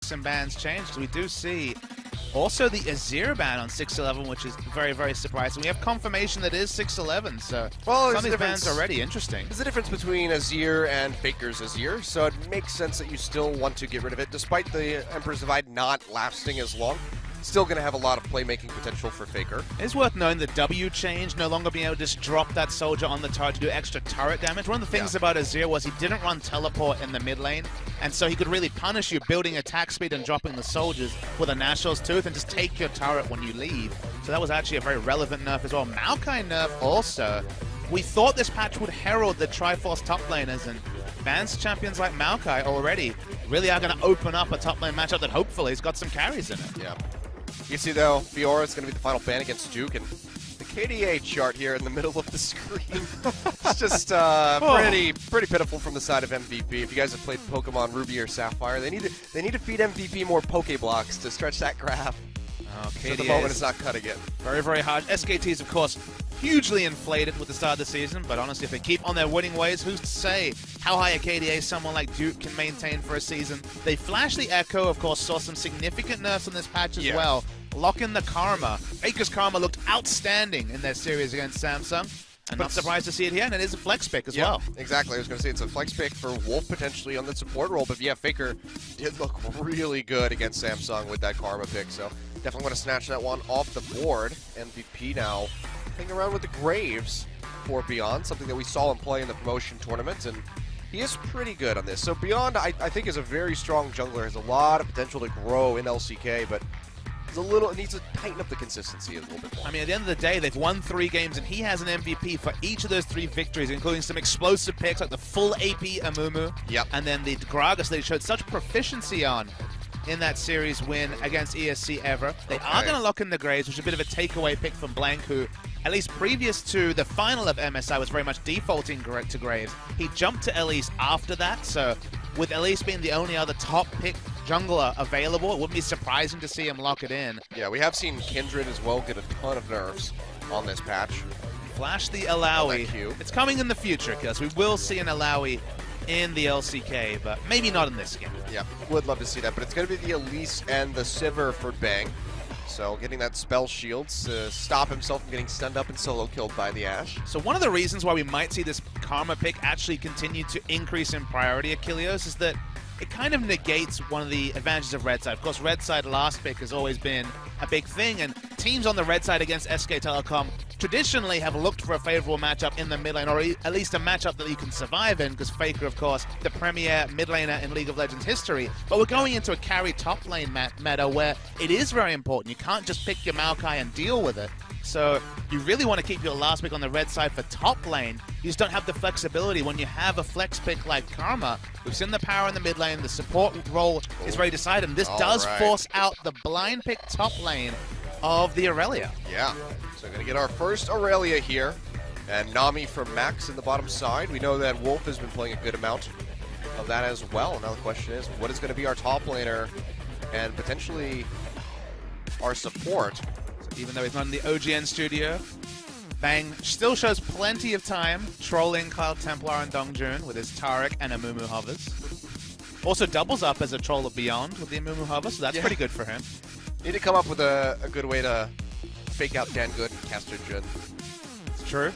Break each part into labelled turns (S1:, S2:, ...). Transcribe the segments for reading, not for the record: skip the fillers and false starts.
S1: some bans changed. We do see also the Azir ban on 6-11, which is very, very surprising. We have confirmation that it is 6-11, so some of these bans are already interesting.
S2: There's a difference between Azir and Faker's Azir, so it makes sense that you still want to get rid of it, despite the Emperor's Divide not lasting as long. Still going to have a lot of playmaking potential for Faker.
S1: It's worth knowing the W change, no longer being able to just drop that soldier on the turret to do extra turret damage. One of the things about Azir was he didn't run teleport in the mid lane, and so he could really punish you building attack speed and dropping the soldiers with a Nashor's Tooth and just take your turret when you leave. So that was actually a very relevant nerf as well. Maokai nerf also. We thought this patch would herald the Triforce top laners, and advanced champions like Maokai already really are going to open up a top lane matchup that hopefully has got some carries in it.
S2: Yeah. You see, though, Fiora is going to be the final ban against Duke, and the KDA chart here in the middle of the screen is just pretty pitiful from the side of MVP. If you guys have played Pokemon Ruby or Sapphire, they need to feed MVP more Pokeblocks to stretch that graph.
S1: Oh,
S2: KDA at the moment it's not cutting it.
S1: Very, very hard. SKT is, of course, hugely inflated with the start of the season, but honestly, if they keep on their winning ways, who's to say how high a KDA someone like Duke can maintain for a season? They flashed the Echo, of course, saw some significant nerfs on this patch as well. Lock in the Karma. Faker's Karma looked outstanding in their series against Samsung. I'm not surprised to see it here, and it is a flex pick as well.
S2: Exactly. I was going to say it's a flex pick for Wolf potentially on the support role, but yeah, Faker did look really good against Samsung with that Karma pick, so definitely want to snatch that one off the board. MVP now hanging around with the Graves for Beyond, something that we saw him play in the promotion tournament, and he is pretty good on this. So Beyond, I think, is a very strong jungler, has a lot of potential to grow in LCK, but it needs to tighten up the consistency a little bit more.
S1: I mean, at the end of the day, they've won 3 games, and he has an MVP for each of those 3 victories, including some explosive picks like the full AP Amumu, and then the Gragas they showed such proficiency on in that series win against ESC Ever. They are going to lock in the Graves, which is a bit of a takeaway pick from Blank, who, at least previous to the final of MSI, was very much defaulting to Graves. He jumped to Elise after that, so with Elise being the only other top pick jungler available, it wouldn't be surprising to see him lock it in.
S2: Yeah, we have seen Kindred as well get a ton of nerfs on this patch.
S1: Flash the Alawi. It's coming in the future, because we will see an Alawi in the LCK, but maybe not in this game.
S2: Yeah, would love to see that, but it's going to be the Elise and the Sivir for Bang. So getting that spell shields to stop himself from getting stunned up and solo killed by the Ashe.
S1: So one of the reasons why we might see this Karma pick actually continue to increase in priority, Achilleos, is that it kind of negates one of the advantages of red side. Of course, red side last pick has always been a big thing, and teams on the red side against SKTelecom traditionally have looked for a favorable matchup in the mid lane, or at least a matchup that you can survive in, because Faker, of course, the premier mid laner in League of Legends history. But we're going into a carry top lane meta where it is very important. You can't just pick your Maokai and deal with it. So you really want to keep your last pick on the red side for top lane. You just don't have the flexibility when you have a flex pick like Karma. We've seen the power in the mid lane. The support role is very decided. And this does force out the blind pick top lane of the Aurelia.
S2: Yeah, so we're going to get our first Aurelia here. And Nami from Max in the bottom side. We know that Wolf has been playing a good amount of that as well. Now the question is, what is going to be our top laner and potentially our support?
S1: Even though he's not in the OGN studio, Bang still shows plenty of time trolling Cloud Templar and Dongjun with his Taric and Amumu hovers. Also doubles up as a troll of Beyond with the Amumu hover, so that's pretty good for him.
S2: Need to come up with a good way to fake out Dan Good and Caster Jun.
S1: It's true.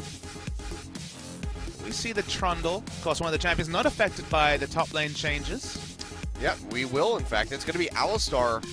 S1: We see the Trundle, of course one of the champions not affected by the top lane changes.
S2: Yeah, we will in fact. It's going to be Alistar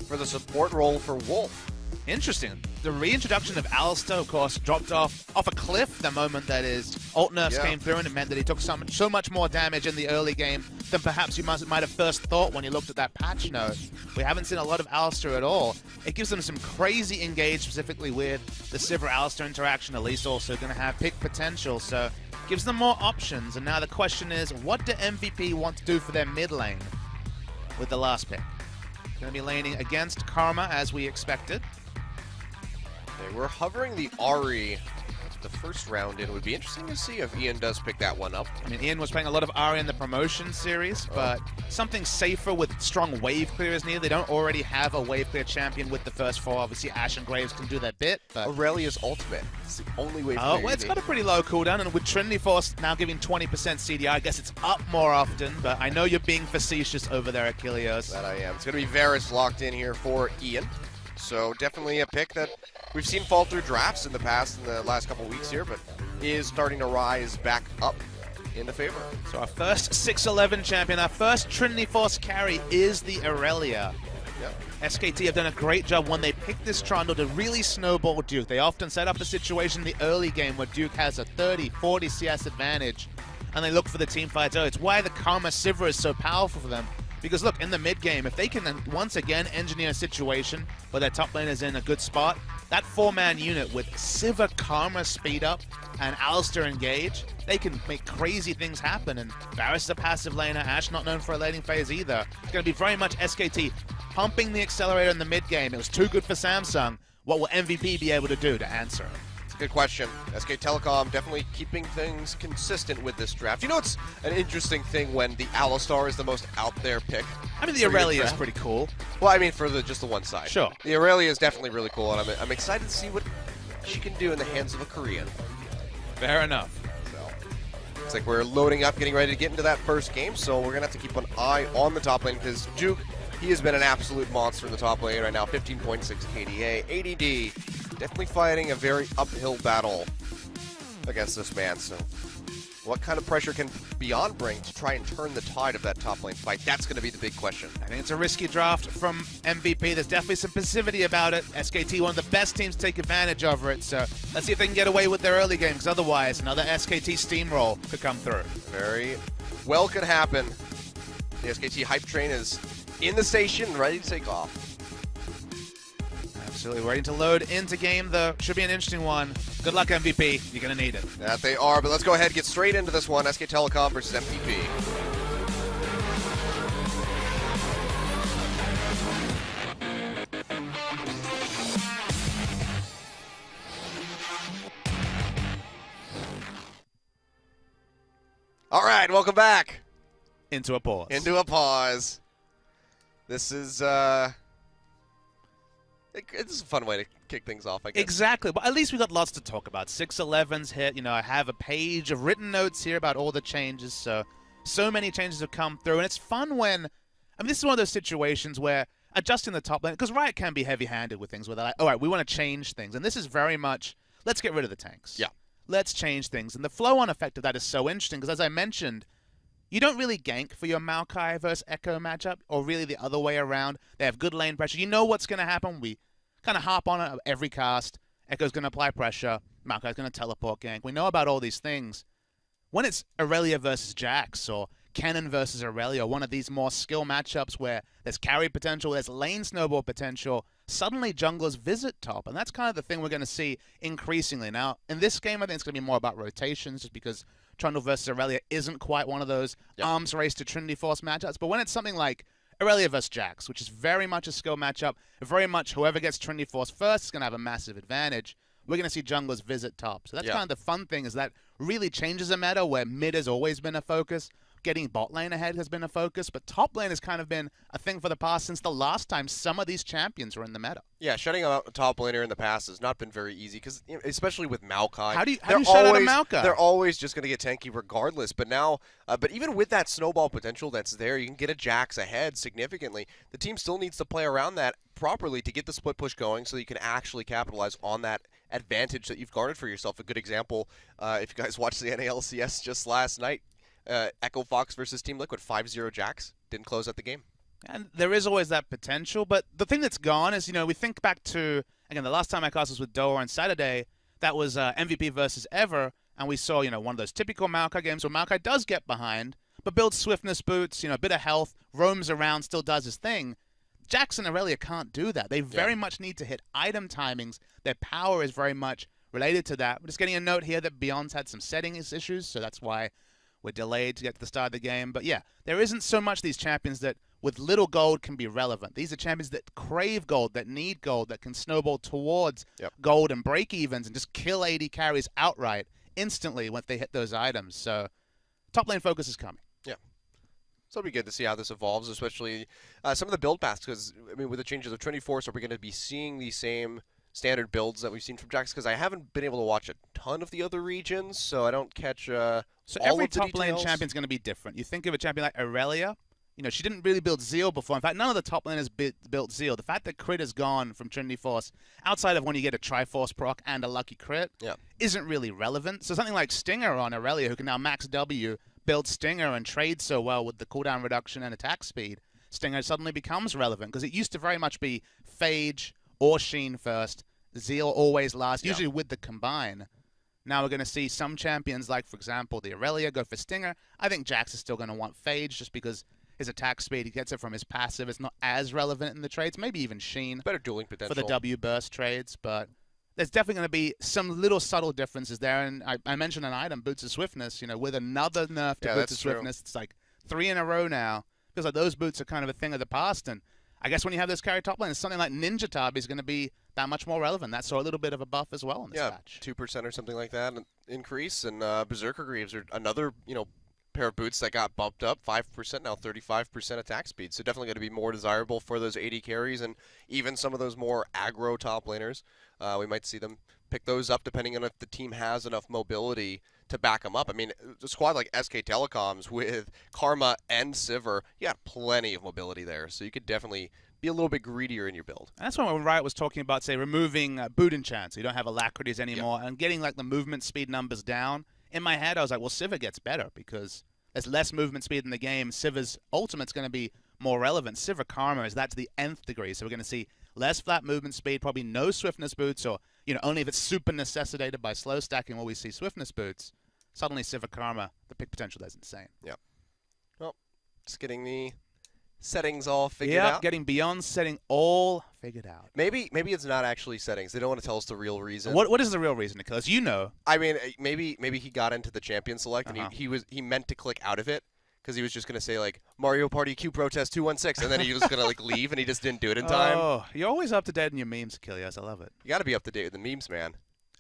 S2: for the support role for Wolf.
S1: Interesting. The reintroduction of Alistar, of course, dropped off a cliff the moment that his ult nerfs came through, and it meant that he took so much more damage in the early game than perhaps you might have first thought when you looked at that patch note. We haven't seen a lot of Alistar at all. It gives them some crazy engage, specifically with the Sivir-Alistar interaction. Elise also going to have pick potential, so gives them more options. And now the question is, what do MVP want to do for their mid lane with the last pick? Going to be laning against Karma, as we expected.
S2: Okay, we're hovering the Ahri the first round in. It would be interesting to see if Ian does pick that one up.
S1: I mean, Ian was playing a lot of Ahri in the promotion series, but something safer with strong wave clearers needed. They don't already have a wave clear champion with the first 4. Obviously, Ashe and Graves can do their bit. But
S2: Aurelia's ultimate. It's the only wave clear.
S1: Oh, well, it's got a pretty low cooldown, and with Trinity Force now giving 20% CDR, I guess it's up more often, but I know you're being facetious over there, Achilleos.
S2: That I am. It's going to be Varus locked in here for Ian. So definitely a pick that we've seen fall through drafts in the past, in the last couple weeks here, but is starting to rise back up into favor.
S1: So our first 6-11 champion, our first Trinity Force carry is the Aurelia.
S2: Yep.
S1: SKT have done a great job when they pick this Trundle to really snowball Duke. They often set up a situation in the early game where Duke has a 30, 40 CS advantage, and they look for the team fights. Oh, it's why the Karma Sivir is so powerful for them. Because look, in the mid game, if they can once again engineer a situation where their top lane is in a good spot, that 4-man unit with Sivir Karma speed up and Alistair engage, they can make crazy things happen. And Varus is a passive laner, Ashe not known for a laning phase either. It's going to be very much SKT pumping the accelerator in the mid game. It was too good for Samsung. What will MVP be able to do to answer it?
S2: Good question. SKTelecom definitely keeping things consistent with this draft. You know, it's an interesting thing when the Alistar is the most out there pick.
S1: I mean, the Aurelia is pretty cool.
S2: Well, I mean, for just the one side.
S1: Sure.
S2: The Aurelia is definitely really cool, and I'm excited to see what she can do in the hands of a Korean.
S1: Fair enough.
S2: So, looks like we're loading up, getting ready to get into that first game, so we're going to have to keep an eye on the top lane, because Duke, he has been an absolute monster in the top lane right now. 15.6 KDA, ADD. Definitely fighting a very uphill battle against this man. So what kind of pressure can Beyond bring to try and turn the tide of that top lane fight? That's going to be the big question.
S1: I think it's a risky draft from MVP. There's definitely some passivity about it. SKT, one of the best teams to take advantage of it. So let's see if they can get away with their early game, because otherwise another SKT steamroll could come through.
S2: Very well could happen. The SKT hype train is in the station, ready to take off.
S1: Absolutely, ready to load into game, though. Should be an interesting one. Good luck, MVP. You're going to need it.
S2: That they are, but let's go ahead and get straight into this one. SKTelecom versus MVP. All right, welcome back.
S1: Into a pause.
S2: Into a pause. This is it's a fun way to kick things off, I guess.
S1: Exactly, but at least we got lots to talk about. 6-11's hit. You know, I have a page of written notes here about all the changes. So many changes have come through, and it's fun when, I mean, this is one of those situations where adjusting the top lane, because Riot can be heavy-handed with things where they're like, all right, we want to change things, and this is very much, let's get rid of the tanks.
S2: Yeah.
S1: Let's change things, and the flow-on effect of that is so interesting, because as I mentioned, you don't really gank for your Maokai versus Echo matchup, or really the other way around. They have good lane pressure. You know what's going to happen. We kind of hop on it every cast. Echo's going to apply pressure. Maokai's going to teleport gank. We know about all these things. When it's Aurelia versus Jax, or Kennen versus Aurelia, one of these more skill matchups where there's carry potential, there's lane snowball potential, suddenly junglers visit top, and that's kind of the thing we're going to see increasingly. Now, in this game, I think it's going to be more about rotations, just because Trundle versus Aurelia isn't quite one of those arms race to Trinity Force matchups. But when it's something like Aurelia versus Jax, which is very much a skill matchup, very much whoever gets Trinity Force first is going to have a massive advantage, we're going to see junglers visit top. So that's kind of the fun thing, is that really changes a meta where mid has always been a focus. Getting bot lane ahead has been a focus, but top lane has kind of been a thing for the past since the last time some of these champions were in the meta.
S2: Yeah, shutting out a top laner in the past has not been very easy, because especially with Maokai.
S1: How do you shut out a Maokai?
S2: They're always just going to get tanky regardless. But now, but even with that snowball potential that's there, you can get a Jax ahead significantly. The team still needs to play around that properly to get the split push going, so you can actually capitalize on that advantage that you've garnered for yourself. A good example, if you guys watched the NALCS just last night, Echo Fox versus Team Liquid, 5-0 Jax, didn't close out the game.
S1: And there is always that potential, but the thing that's gone is, you know, we think back to, again, the last time I cast was with Doa on Saturday, that was MVP versus Ever, and we saw, you know, one of those typical Maokai games where Maokai does get behind, but builds swiftness boots, you know, a bit of health, roams around, still does his thing. Jax and Aurelia can't do that. They very much need to hit item timings. Their power is very much related to that. We're just getting a note here that Beyond's had some settings issues, so that's why we're delayed to get to the start of the game. But yeah, there isn't so much these champions that with little gold can be relevant. These are champions that crave gold, that need gold, that can snowball towards gold and break evens and just kill AD carries outright instantly when they hit those items. So top lane focus is coming.
S2: Yeah. So it'll be good to see how this evolves, especially some of the build paths, because, I mean, with the changes of 24, so we're going to be seeing the same standard builds that we've seen from Jax, because I haven't been able to watch a ton of the other regions, so I don't catch
S1: So
S2: all
S1: every
S2: of the
S1: top lane
S2: details.
S1: champion's going to be different. You think of a champion like Aurelia, you know, she didn't really build Zeal before. In fact, none of the top laners built Zeal. The fact that crit is gone from Trinity Force, outside of when you get a Triforce proc and a lucky crit, isn't really relevant. So something like Stinger on Aurelia, who can now max W, build Stinger and trade so well with the cooldown reduction and attack speed, Stinger suddenly becomes relevant, because it used to very much be Phage or Sheen first, Zeal always last, usually with the combine. Now we're going to see some champions, like, for example, the Aurelia, go for Stinger. I think Jax is still going to want Phage, just because his attack speed, he gets it from his passive. It's not as relevant in the trades. Maybe even Sheen.
S2: Better dueling potential
S1: For the W burst trades, but there's definitely going to be some little subtle differences there. And I mentioned an item, Boots of Swiftness, you know, with another nerf to Boots of Swiftness. It's like 3 in a row now. Feels like those boots are kind of a thing of the past. And I guess when you have this carry top lane, something like Ninja Tab is going to be that much more relevant. That saw a little bit of a buff as well in this patch.
S2: 2% or something like that increase. And Berserker Greaves are another, you know, pair of boots that got bumped up 5%, now 35% attack speed. So definitely going to be more desirable for those AD carries and even some of those more aggro top laners. We might see them pick those up depending on if the team has enough mobility to back them up. I mean, a squad like SKTelecom's with Karma and Sivir, you got plenty of mobility there. So you could definitely be a little bit greedier in your build.
S1: And that's why when Riot was talking about, say, removing boot enchants, so you don't have alacrities anymore, and getting like the movement speed numbers down. In my head, I was like, well, Sivir gets better because there's less movement speed in the game. Sivir's ultimate's going to be more relevant. Sivir Karma is that to the nth degree. So we're going to see less flat movement speed, probably no swiftness boots, or, you know, only if it's super necessitated by slow stacking will we see swiftness boots. Suddenly Sivir Karma, the pick potential there is insane.
S2: Yeah. Well, just getting the settings all figured out.
S1: Yeah, getting beyond setting all figured out.
S2: Maybe it's not actually settings. They don't want to tell us the real reason.
S1: What is the real reason, Nicholas? You know.
S2: I mean, maybe he got into the champion select and he meant to click out of it because he was just gonna say like Mario Party Q Protest 216 and then he was gonna like leave and he just didn't do it in time.
S1: Oh, you're always up to date in your memes, Achilles. I love it.
S2: You got to be up to date with the memes, man.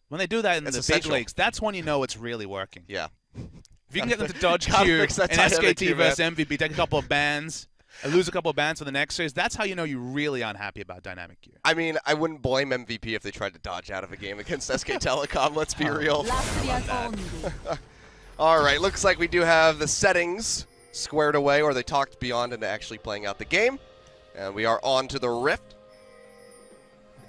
S1: When they do that in the big leagues, that's when you know it's really working. Yeah. If you can get them to dodge Q in SKT versus MVP, take a couple of bans, lose a couple of bans for the next series, that's how you know you really aren't happy about Dynamic Q.
S2: I mean, I wouldn't blame MVP if they tried to dodge out of a game against SKTelecom, let's be real. All right, looks like we do have the settings squared away, or they talked beyond into actually playing out the game. And we are on to the Rift.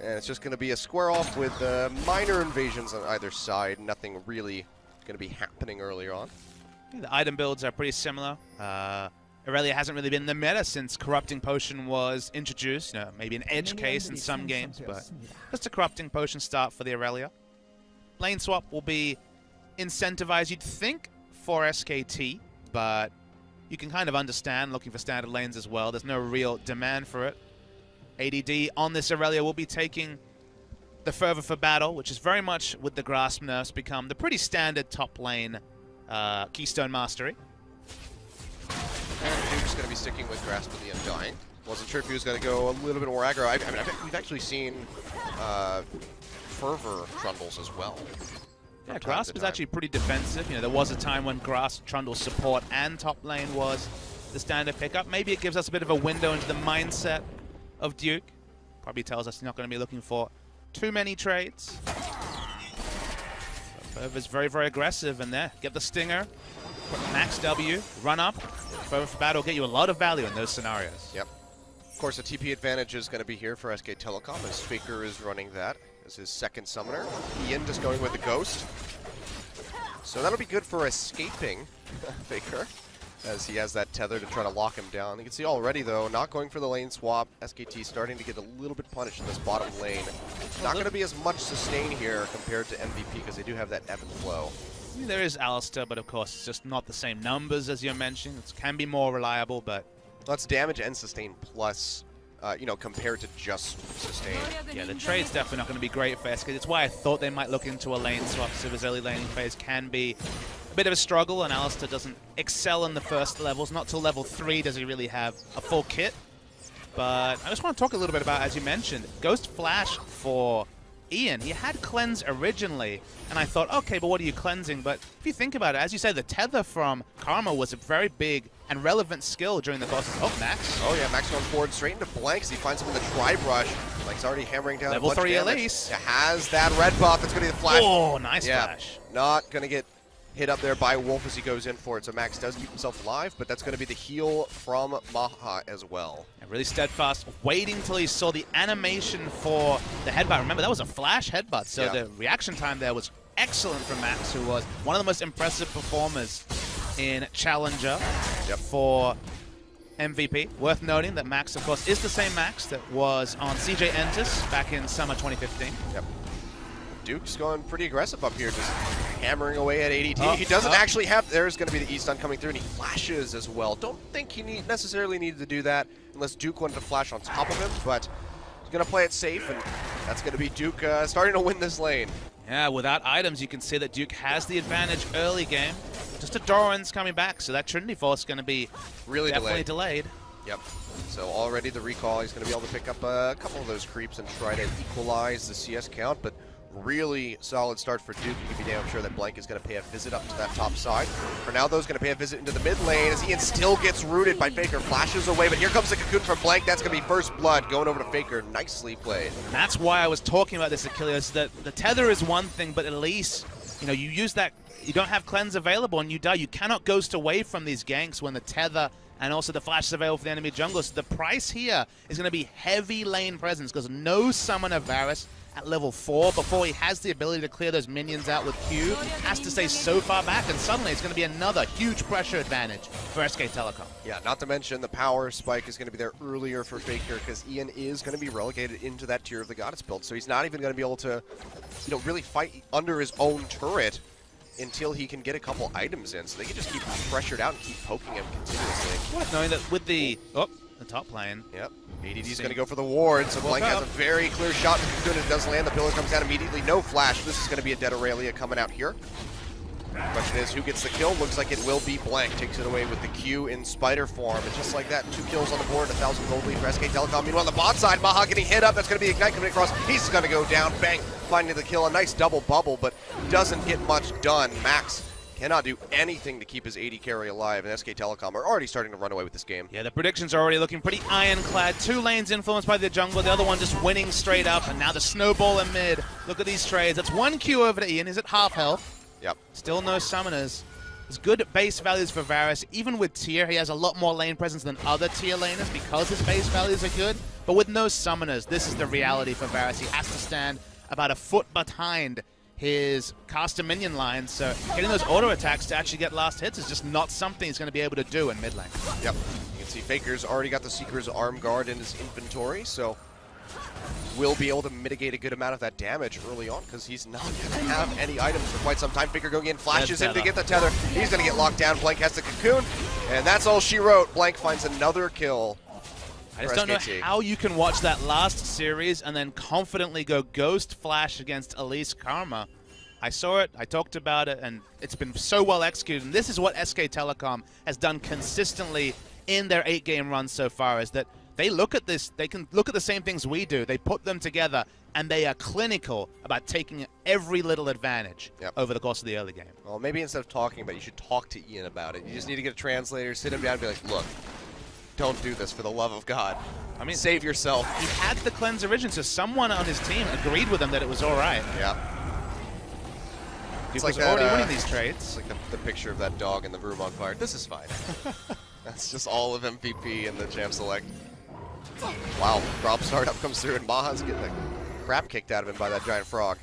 S2: And it's just going to be a square off with minor invasions on either side. Nothing really going to be happening earlier on.
S1: The item builds are pretty similar. Aurelia hasn't really been in the meta since Corrupting Potion was introduced. You know, maybe an edge case in some games, but just a Corrupting Potion start for the Aurelia. Lane swap will be incentivized, you'd think, for SKT, but you can kind of understand looking for standard lanes as well. There's no real demand for it. ADD on this Aurelia will be taking the Fervor for Battle, which is very much, with the Grasp nerfs, become the pretty standard top lane Keystone Mastery.
S2: And Duke's going to be sticking with Grasp of the Undying. Wasn't sure if he was going to go a little bit more aggro. I mean, we've actually seen Fervor Trundles as well.
S1: Yeah, Grasp is actually pretty defensive. You know, there was a time when Grasp, Trundle support and top lane was the standard pickup. Maybe it gives us a bit of a window into the mindset of Duke. Probably tells us he's not going to be looking for too many trades. Fervor's very, very aggressive in there. Get the Stinger, put max W, run up. Fervor for Battle will get you a lot of value in those scenarios.
S2: Yep. Of course, the TP advantage is going to be here for SKTelecom, as Faker is running that as his second summoner. Ian just going with the Ghost. So that'll be good for escaping Faker, as he has that tether to try to lock him down. You can see already, though, not going for the lane swap. SKT starting to get a little bit punished in this bottom lane. Not going to be as much sustain here compared to MVP, because they do have that ebb and flow.
S1: I mean, there is Alistair, but of course it's just not the same numbers as you're mentioning. It can be more reliable, but...
S2: That's damage and sustain plus, you know, compared to just sustain.
S1: Yeah, the trade's definitely not going to be great for SK. It's why I thought they might look into a lane swap. Sivir's early laning phase can be a bit of a struggle, and Alistair doesn't excel in the first levels. Not till level 3 does he really have a full kit. But I just want to talk a little bit about, as you mentioned, Ghost Flash for Ian. He had Cleanse originally, and I thought, okay, but what are you cleansing? But if you think about it, as you say, the tether from Karma was a very big and relevant skill during the course of Max.
S2: Oh yeah, Max going forward straight into Blank as he finds him in the Tri-Brush. Blank's already hammering down
S1: Level
S2: a bunch
S1: 3
S2: of damage.
S1: Elise.
S2: It has that red buff. It's going to be the flash.
S1: Oh, nice flash.
S2: Not going to get hit up there by Wolf as he goes in for it. So Max does keep himself alive, but that's going to be the heal from Maha as well.
S1: Yeah, really steadfast, waiting till he saw the animation for the headbutt. Remember, that was a flash headbutt, so the reaction time there was excellent from Max, who was one of the most impressive performers in Challenger for MVP. Worth noting that Max, of course, is the same Max that was on CJ Entus back in summer 2015.
S2: Yep. Duke's going pretty aggressive up here, just hammering away at ADT. He doesn't actually have, there's going to be the E-stun coming through, and he flashes as well. Don't think he necessarily needed to do that unless Duke wanted to flash on top of him, but he's going to play it safe, and that's going to be Duke starting to win this lane.
S1: Yeah, without items, you can see that Duke has the advantage early game. Just a Doran's coming back, so that Trinity Force is going to be
S2: really
S1: delayed.
S2: Yep. So already the recall, he's going to be able to pick up a couple of those creeps and try to equalize the CS count, but really solid start for Duke. You can be damn sure that Blank is going to pay a visit up to that top side. For now, though, he's going to pay a visit into the mid lane as Ian still gets rooted by Faker. Flashes away, but here comes the cocoon from Blank. That's going to be first blood going over to Faker. Nicely played.
S1: That's why I was talking about this, Achilles, that the tether is one thing, but at least, you know, you use that, you don't have cleanse available and you die. You cannot ghost away from these ganks when the tether and also the flash is available for the enemy jungle. So the price here is going to be heavy lane presence because no summoner Varus at level 4 before he has the ability to clear those minions out with Q has to stay so far back, and suddenly it's going to be another huge pressure advantage for SKTelecom.
S2: Yeah, not to mention the power spike is going to be there earlier for Faker because Ian is going to be relegated into that tier of the Goddess build, so he's not even going to be able to, you know, really fight under his own turret until he can get a couple items in, so they can just keep pressured out and keep poking him continuously.
S1: Worth knowing that with the top lane.
S2: Yep. ADD's going to go for the ward, so Blank has a very clear shot. The cocoon, it does land. The pillar comes down immediately. No flash. This is going to be a dead Aurelia coming out here. Question is, who gets the kill? Looks like it will be Blank. Takes it away with the Q in spider form. And just like that, 2 kills on the board, 1,000 gold lead for SKTelecom. Meanwhile, on the bot side, Maha getting hit up. That's going to be Ignite coming across. He's going to go down. Bang. Finding the kill. A nice double bubble, but doesn't get much done. Max cannot do anything to keep his AD carry alive, and SKTelecom are already starting to run away with this game.
S1: Yeah, the predictions are already looking pretty ironclad. 2 lanes influenced by the jungle, the other one just winning straight up, and now the snowball in mid. Look at these trades. That's 1 Q over to Ian. He's at half health.
S2: Yep. Still
S1: no summoners. There's good base values for Varus. Even with tier, he has a lot more lane presence than other tier laners because his base values are good. But with no summoners, this is the reality for Varus. He has to stand about a foot behind his caster minion line, so getting those auto attacks to actually get last hits is just not something he's going to be able to do in mid lane.
S2: Yep. You can see Faker's already got the Seeker's arm guard in his inventory, so will be able to mitigate a good amount of that damage early on because he's not going to have any items for quite some time. Faker going in, flashes in to get the tether. He's going to get locked down. Blank has the cocoon, and that's all she wrote. Blank finds another kill.
S1: I just don't know how you can watch that last series and then confidently go Ghost Flash against Elise Karma. I saw it, I talked about it, and it's been so well executed. And this is what SKTelecom has done consistently in their 8-game run so far, is that they look at this, they can look at the same things we do, they put them together, and they are clinical about taking every little advantage over the course of the early game.
S2: Well, maybe instead of talking about it, you should talk to Ian about it. You just need to get a translator, sit him down and be like, look, don't do this for the love of God. I mean, save yourself.
S1: He had the cleanse origin, so someone on his team agreed with him that it was all right.
S2: Yeah.
S1: It's like already winning these trades.
S2: It's like the picture of that dog in the room on fire. This is fine. That's just all of MVP and the champ select. Wow, drop startup comes through and Maha's getting the crap kicked out of him by that giant frog.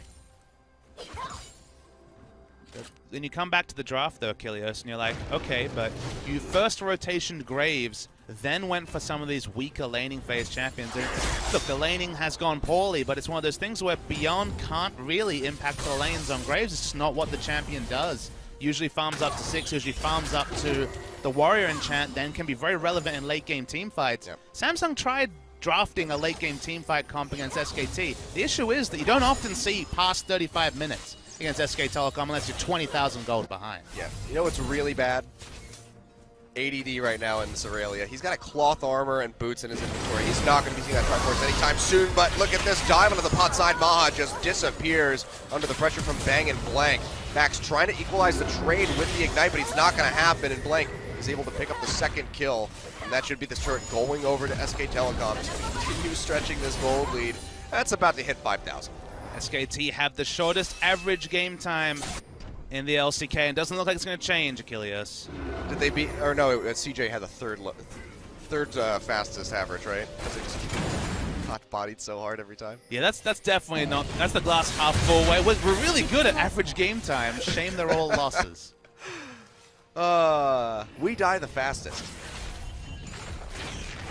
S1: Then you come back to the draft though, Achilles, and you're like, okay, but you first rotationed Graves, then went for some of these weaker laning phase champions. And look, the laning has gone poorly, but it's one of those things where Beyond can't really impact the lanes on Graves. It's just not what the champion does. Usually farms up to 6, usually farms up to the Warrior enchant, then can be very relevant in late game team fights. Samsung tried drafting a late game team fight comp against SKT. The issue is that you don't often see past 35 minutes against SKTelecom unless you're 20,000 gold behind.
S2: Yeah. You know what's really bad? ADD right now in this Aurelia. He's got a cloth armor and boots in his inventory. He's not going to be seeing that Triforce anytime soon, but look at this dive onto the pot side. Maha just disappears under the pressure from Bang and Blank. Max trying to equalize the trade with the Ignite, but it's not going to happen, and Blank is able to pick up the second kill, and that should be the turret going over to SKTelecom to continue stretching this gold lead. That's about to hit 5,000.
S1: SKT have the shortest average game time in the LCK, and doesn't look like it's going to change, Achilles.
S2: Did they beat, or no, CJ had the third fastest average, right? Because they just got bodied so hard every time.
S1: Yeah, that's definitely not, that's the glass half full way. We're really good at average game time. Shame they're all losses.
S2: We die the fastest.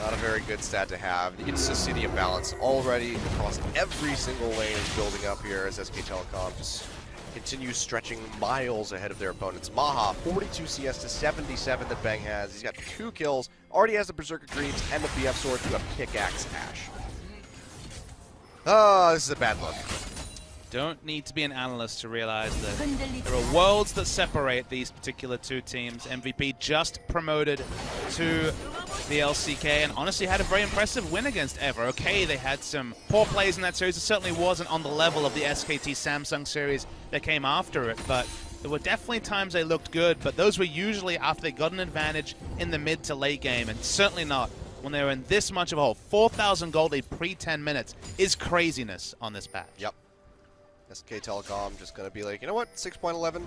S2: Not a very good stat to have. You can just see the imbalance already across every single lane is building up here as SKTelecom just continues stretching miles ahead of their opponents. Maha, 42 CS to 77 that Bang has. He's got 2 kills, already has the Berserker Greaves and the BF Sword to a Pickaxe Ash. Oh, this is a bad look.
S1: Don't need to be an analyst to realize that there are worlds that separate these particular two teams. MVP just promoted to the LCK and honestly had a very impressive win against Ever. Okay, they had some poor plays in that series. It certainly wasn't on the level of the SKT Samsung series that came after it, but there were definitely times they looked good, but those were usually after they got an advantage in the mid to late game, and certainly not when they were in this much of a hole. 4,000 gold lead pre-10 minutes is craziness on this patch.
S2: Yep. SKTelecom just going to be like, you know what, 6.11,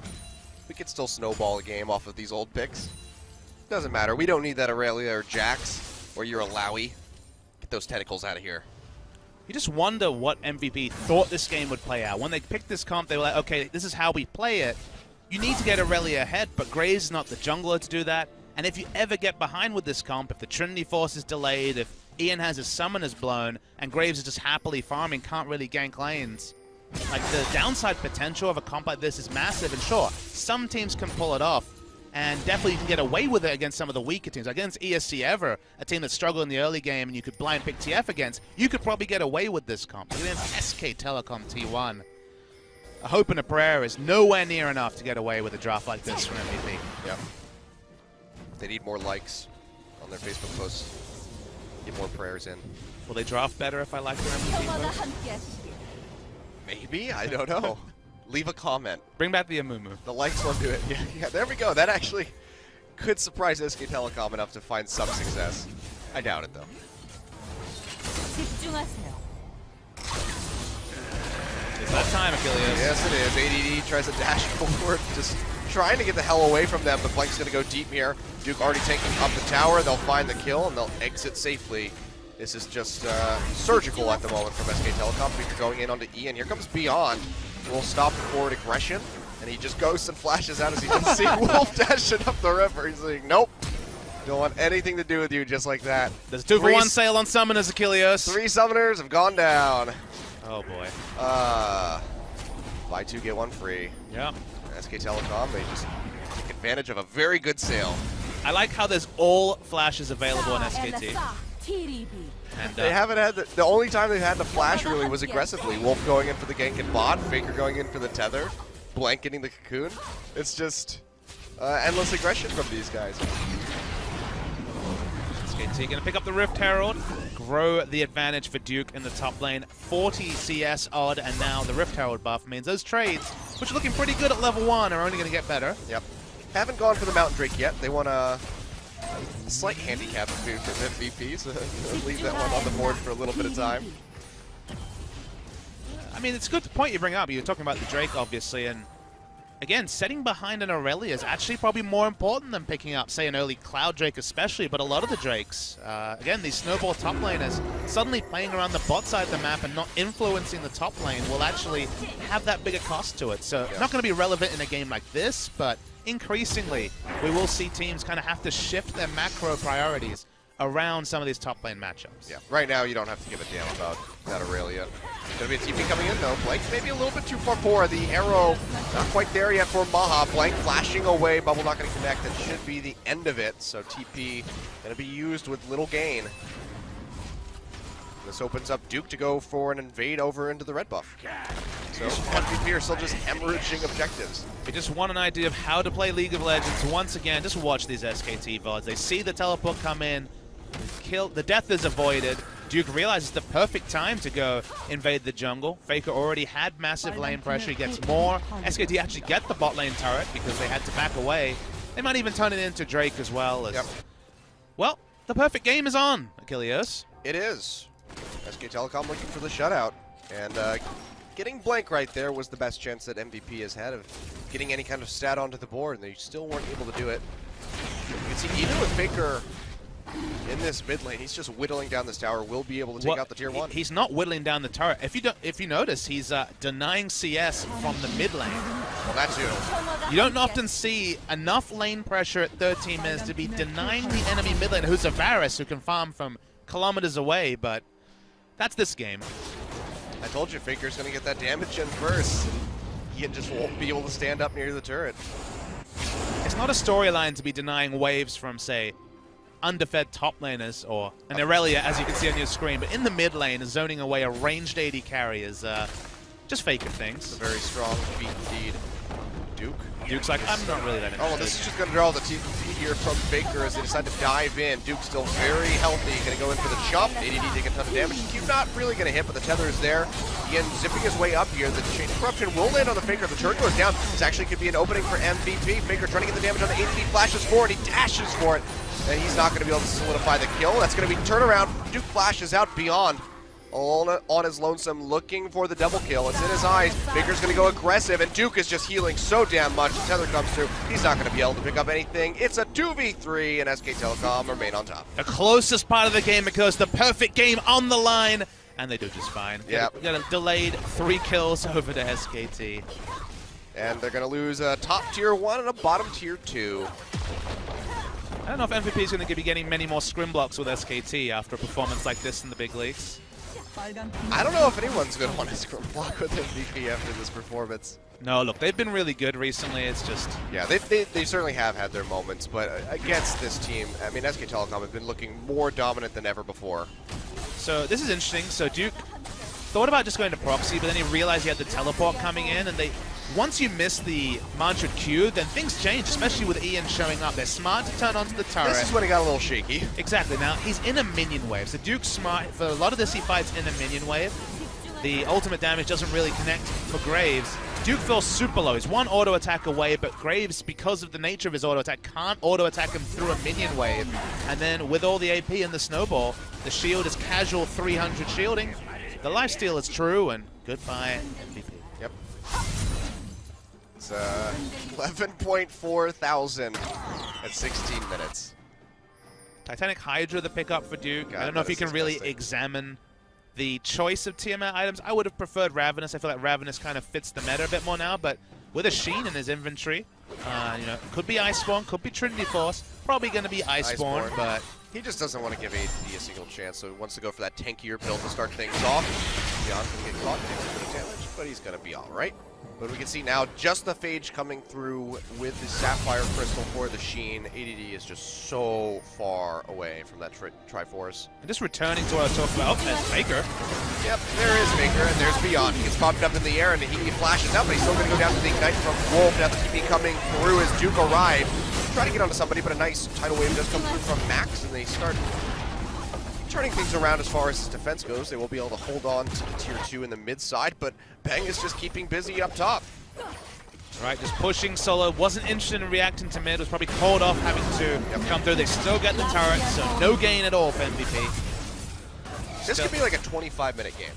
S2: we could still snowball a game off of these old picks. Doesn't matter. We don't need that Aurelia or Jax or your Alawi. Get those tentacles out of here.
S1: You just wonder what MVP thought this game would play out. When they picked this comp, they were like, okay, this is how we play it. You need to get Aurelia ahead, but Graves is not the jungler to do that. And if you ever get behind with this comp, if the Trinity Force is delayed, if Ian has his summoners blown, and Graves is just happily farming, can't really gank lanes, like, the downside potential of a comp like this is massive, and sure, some teams can pull it off, and definitely you can get away with it against some of the weaker teams. Like against ESC Ever, a team that struggled in the early game and you could blind pick TF against, you could probably get away with this comp. But against SKTelecom T1, a hope and a prayer is nowhere near enough to get away with a draft like this from MVP.
S2: Yep. They need more likes on their Facebook posts. Get more prayers in.
S1: Will they draft better if I like their MVP posts?
S2: Maybe? I don't know. Leave a comment.
S1: Bring back the Amumu.
S2: The likes won't do it. Yeah, there we go. That actually could surprise SKTelecom enough to find some success. I doubt it, though.
S1: It's that time, Achilles.
S2: Yes, it is. ADD tries to dash forward, just trying to get the hell away from them, but Blank's going to go deep here. Duke already taking up the tower. They'll find the kill, and they'll exit safely. This is just surgical at the moment from SKTelecom. Victor going in onto Ian. Here comes Beyond. We'll stop the forward aggression, and he just goes and flashes out as he doesn't see Wolf dashing up the river. He's like, nope, don't want anything to do with you just like that.
S1: There's a 2-for-1 sale on summoners, Achilles.
S2: 3 summoners have gone down.
S1: Oh boy.
S2: Buy 2, get 1 free.
S1: Yeah.
S2: SKTelecom, they just take advantage of a very good sale.
S1: I like how there's all flashes available on SKT. And,
S2: they haven't had the only time they've had the flash really was aggressively. Wolf going in for the gank and bot, Faker going in for the tether, Blank getting the cocoon. It's just endless aggression from these guys.
S1: SKT gonna pick up the Rift Herald, grow the advantage for Duke in the top lane. 40 CS odd, and now the Rift Herald buff means those trades, which are looking pretty good at level 1, are only gonna get better.
S2: Yep. Haven't gone for the Mountain Drake yet. They want a slight handicap food for MVP, so leave that one on the board for a little bit of time.
S1: I mean, it's a good point you bring up. You're talking about the Drake, obviously, and again, setting behind an Aurelia is actually probably more important than picking up, say, an early Cloud Drake especially, but a lot of the Drakes, again, these snowball top laners, suddenly playing around the bot side of the map and not influencing the top lane will actually have that bigger cost to it. So not going to be relevant in a game like this, but increasingly, we will see teams kind of have to shift their macro priorities around some of these top lane matchups.
S2: Yeah, right now you don't have to give a damn about that Aurelia. Gonna be a TP coming in though. Blank maybe a little bit too far forward. The arrow not quite there yet for Maha. Blank flashing away. Bubble not gonna connect. That should be the end of it. So TP gonna be used with little gain. This opens up Duke to go for an invade over into the red buff. So MVP are still just hemorrhaging objectives.
S1: If you just want an idea of how to play League of Legends, once again, just watch these SKT VODs. They see the teleport come in, the death is avoided. Duke realizes the perfect time to go invade the jungle. Faker already had massive lane pressure, he gets more. SKT actually get the bot lane turret because they had to back away. They might even turn it into Drake as well. Well, the perfect game is on, Achilles.
S2: It is. SKTelecom looking for the shutout. And getting blank right there was the best chance that MVP has had of getting any kind of stat onto the board, and they still weren't able to do it. You can see even with Faker in this mid lane, he's just whittling down this tower, will be able to take out the tier 1.
S1: He's not whittling down the turret. If you notice, he's denying CS from the mid lane.
S2: Well, that too.
S1: You don't often see enough lane pressure at 13 minutes to be denying the enemy mid laner, who's a Varus who can farm from kilometers away, but that's this game.
S2: I told you Faker's going to get that damage in first. Ian just won't be able to stand up near the turret.
S1: It's not a storyline to be denying waves from, say, underfed top laners or an Irelia, as you can see on your screen, but in the mid lane, zoning away a ranged AD carry is just Faker things.
S2: It's a very strong feat indeed.
S1: Duke's like, I'm not really that interested.
S2: Oh, this is just going to draw the TP here from Faker as they decide to dive in. Duke's still very healthy, going to go in for the chop. ADD taking a ton of damage. Q not really going to hit, but the tether is there. Ian zipping his way up here. The chain of corruption will land on the Faker. The turret goes down. This actually could be an opening for MVP. Faker trying to get the damage on the ADD, flashes forward. He dashes for it, and he's not going to be able to solidify the kill. That's going to be turnaround. Duke flashes out beyond. On his lonesome, looking for the double kill. It's in his eyes. Faker's going to go aggressive, and Duke is just healing so damn much. The tether comes through. He's not going to be able to pick up anything. It's a 2v3, and SKTelecom remain on top.
S1: The closest part of the game because the perfect game on the line, and they do just fine.
S2: Yeah.
S1: Got a delayed 3 kills over to SKT.
S2: And they're going to lose a top tier 1 and a bottom tier 2.
S1: I don't know if MVP is going to be getting many more scrim blocks with SKT after a performance like this in the big leagues.
S2: I don't know if anyone's going to want to scrim block with MVP after this performance.
S1: No, look, they've been really good recently. It's just...
S2: Yeah, they certainly have had their moments, but against this team, I mean, SKTelecom have been looking more dominant than ever before.
S1: So this is interesting. So Duke thought about just going to proxy, but then he realized he had the teleport coming in, and once you miss the mantra Q, then things change, especially with Ian showing up. They're smart to turn onto the turret.
S2: This is when it got a little shaky.
S1: Exactly. Now, he's in a minion wave, so Duke's smart. For a lot of this, he fights in a minion wave. The ultimate damage doesn't really connect for Graves. Duke feels super low. He's one auto attack away, but Graves, because of the nature of his auto attack, can't auto attack him through a minion wave. And then with all the AP and the snowball, the shield is casual 300 shielding. The lifesteal is true, and goodbye MVP.
S2: Yep. It's 11.4 thousand at 16 minutes.
S1: Titanic Hydra the pickup for Duke.
S2: God,
S1: I don't know if you can really examine the choice of Tiamat items. I would have preferred Ravenous. I feel like Ravenous kind of fits the meta a bit more now, but with a Sheen in his inventory, you know, could be Iceborne, could be Trinity Force, probably going to be Iceborne, but...
S2: He just doesn't want to give AD a single chance, so he wants to go for that tankier build to start things off. Beyond's going to get caught, takes a bit of damage, but he's going to be all right. But we can see now just the Phage coming through with the Sapphire Crystal for the Sheen. ADD is just so far away from that Triforce.
S1: And just returning to what I was talking about, there's Faker.
S2: Yep, there is Faker, and there's Beyond. He gets popped up in the air, and he flashes up, but he's still going to go down to the Ignite from Wolf. Now the TP coming through as Duke arrived. Trying to get onto somebody, but a nice tidal wave does come through from Max, and they start turning things around as far as his defense goes. They will be able to hold on to the tier 2 in the mid side, but Bang is just keeping busy up top.
S1: Right, just pushing solo. Wasn't interested in reacting to mid. Was probably called off having to come through. They still get the turret, so no gain at all for MVP.
S2: This could be like a 25-minute game.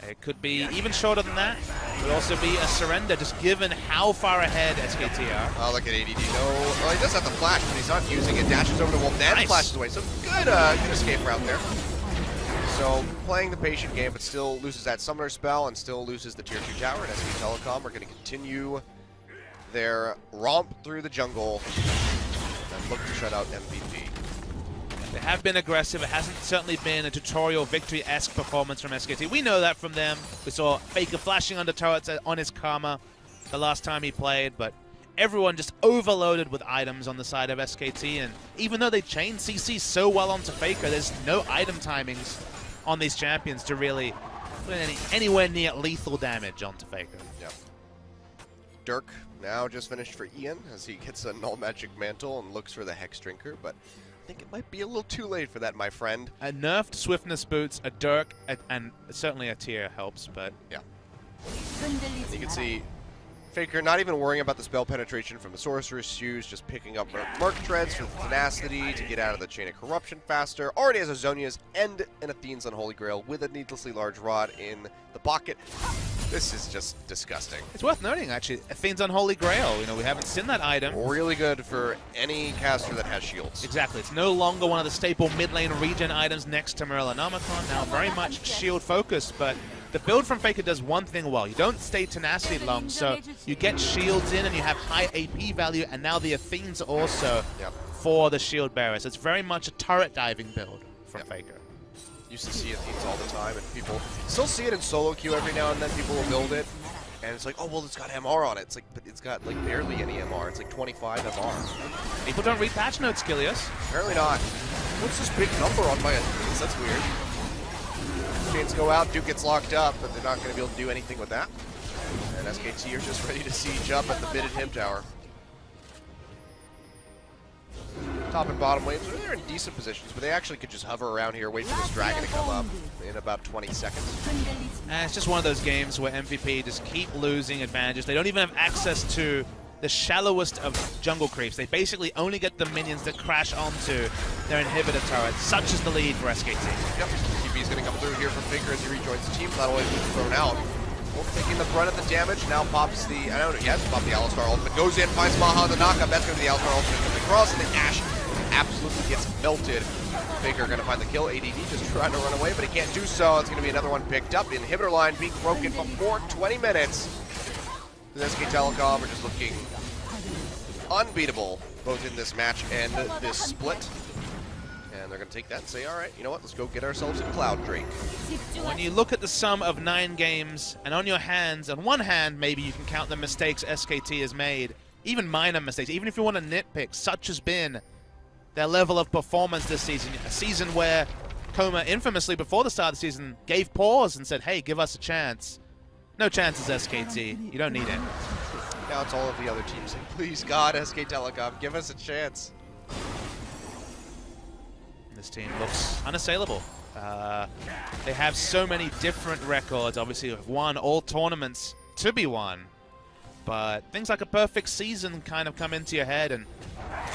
S1: It could be even shorter than that. It could also be a surrender, just given how far ahead SKT are.
S2: Oh, look at ADD. No, well, he does have the flash, but he's not using it. Dashes over to Wolf, then flashes away. So good escape route there. So playing the patient game, but still loses that summoner spell and still loses the tier 2 tower. And SKTelecom are going to continue their romp through the jungle and look to shut out MVP.
S1: They have been aggressive. It hasn't certainly been a tutorial victory-esque performance from SKT. We know that from them. We saw Faker flashing under turrets on his Karma the last time he played, but everyone just overloaded with items on the side of SKT, and even though they chain CC so well onto Faker, there's no item timings on these champions to really put anywhere near lethal damage onto Faker.
S2: Yep. Dirk now just finished for Ian as he gets a Null Magic Mantle and looks for the Hex Drinker, but I think it might be a little too late for that, my friend.
S1: A nerfed Swiftness boots, a Dirk, and certainly a tier helps, but...
S2: Yeah. You can see Faker not even worrying about the spell penetration from the Sorcerer's Shoes, just picking up Merc Treads for tenacity to get out of the Chain of Corruption faster. Already has Azonia's and an Athene's Unholy Grail with a needlessly large rod in the pocket. This is just disgusting.
S1: It's worth noting, actually, Athene's Unholy Grail. You know, we haven't seen that item.
S2: Really good for any caster that has shields.
S1: Exactly. It's no longer one of the staple mid-lane regen items next to Morellonomicon. Now very much shield-focused, but the build from Faker does one thing well. You don't stay tenacity long, so you get shields in and you have high AP value, and now the Athenes also for the shield bearers. It's very much a turret diving build from Faker.
S2: Used to see Athenes all the time, and people still see it in solo queue every now and then. People will build it, and it's like, oh, well, it's got MR on it. It's like, but it's got like barely any MR. It's like 25 MR.
S1: People don't read patch notes, Kilios.
S2: Apparently not. What's this big number on my Athenes? That's weird. Chains go out, Duke gets locked up, but they're not going to be able to do anything with that. And SKT are just ready to siege up at the mid and him tower. Top and bottom lanes, they're in decent positions, but they actually could just hover around here, wait for this dragon to come up in about 20 seconds.
S1: And it's just one of those games where MVP just keep losing advantages. They don't even have access to the shallowest of jungle creeps. They basically only get the minions that crash onto their inhibitor turret. Such is the lead for SKT.
S2: Yep, TP is going to come through here from Faker as he rejoins the team. Not only being thrown out, Wolf taking the brunt of the damage. Now pops the, I don't know, he has popped the Alistar ultimate. Goes in, finds Maha on the knockup. That's going to be the Alistar ultimate coming across, and then Ashe absolutely gets melted. Faker going to find the kill. ADD just trying to run away, but he can't do so. It's going to be another one picked up. The inhibitor line being broken before 20 minutes. The SKTelecom are just looking unbeatable, both in this match and this split. And they're going to take that and say, all right, you know what, let's go get ourselves a Cloud Drake.
S1: When you look at the sum of 9 games, and on your hands, on one hand, maybe you can count the mistakes SKT has made, even minor mistakes, even if you want to nitpick, such has been their level of performance this season. A season where Coma, infamously before the start of the season, gave pause and said, hey, give us a chance. No chances, SKT. You don't need it.
S2: Now it's all of the other teams saying, please, God, SKTelecom, give us a chance.
S1: This team looks unassailable. They have so many different records. Obviously, have won all tournaments to be won. But things like a perfect season kind of come into your head, and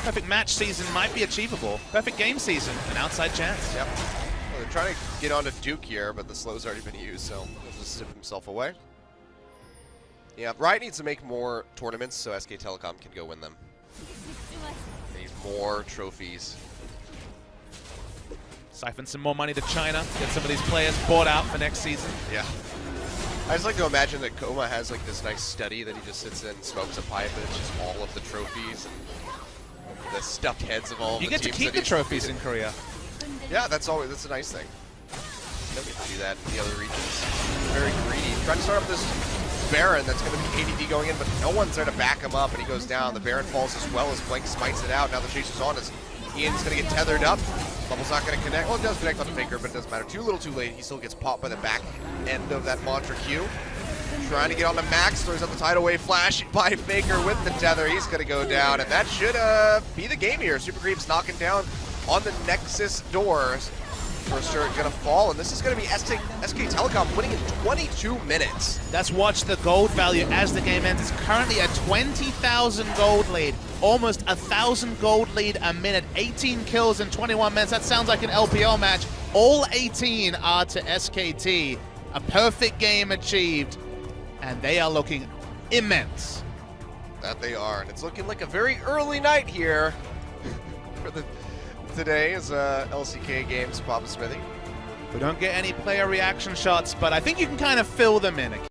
S1: perfect match season might be achievable. Perfect game season, an outside chance.
S2: Yep. Well, they're trying to get onto Duke here, but the slow's already been used, so he'll just zip himself away. Yeah, Riot needs to make more tournaments so SKTelecom can go win them. They need more trophies.
S1: Siphon some more money to China, get some of these players bought out for next season.
S2: Yeah. I just like to imagine that Coma has like this nice study that he just sits in, smokes a pipe, and it's just all of the trophies and the stuffed heads of all of the teams.
S1: You get to keep the trophies in Korea.
S2: Yeah, that's a nice thing. You don't get to do that in the other regions. Very greedy. Trying to start up this Baron that's going to be ADD going in, but no one's there to back him up, and he goes down. The Baron falls as well as Blank smites it out. Now the chase is on as Ian's going to get tethered up. Bubble's not going to connect. Well, it does connect on the Faker, but it doesn't matter. Too little too late. He still gets popped by the back end of that Mantra Q. Trying to get onto Max. Throws out the tidal wave flash by Faker with the tether. He's going to go down, and that should be the game here. Super Creep's knocking down on the Nexus doors. First turret going to fall, and this is going to be SKTelecom winning in 22 minutes.
S1: Let's watch the gold value as the game ends. It's currently a 20,000 gold lead. Almost 1,000 gold lead a minute. 18 kills in 21 minutes. That sounds like an LPL match. All 18 are to SKT. A perfect game achieved, and they are looking immense.
S2: That they are, and it's looking like a very early night here for today's LCK games, Papa Smithy.
S1: We don't get any player reaction shots, but I think you can kind of fill them in.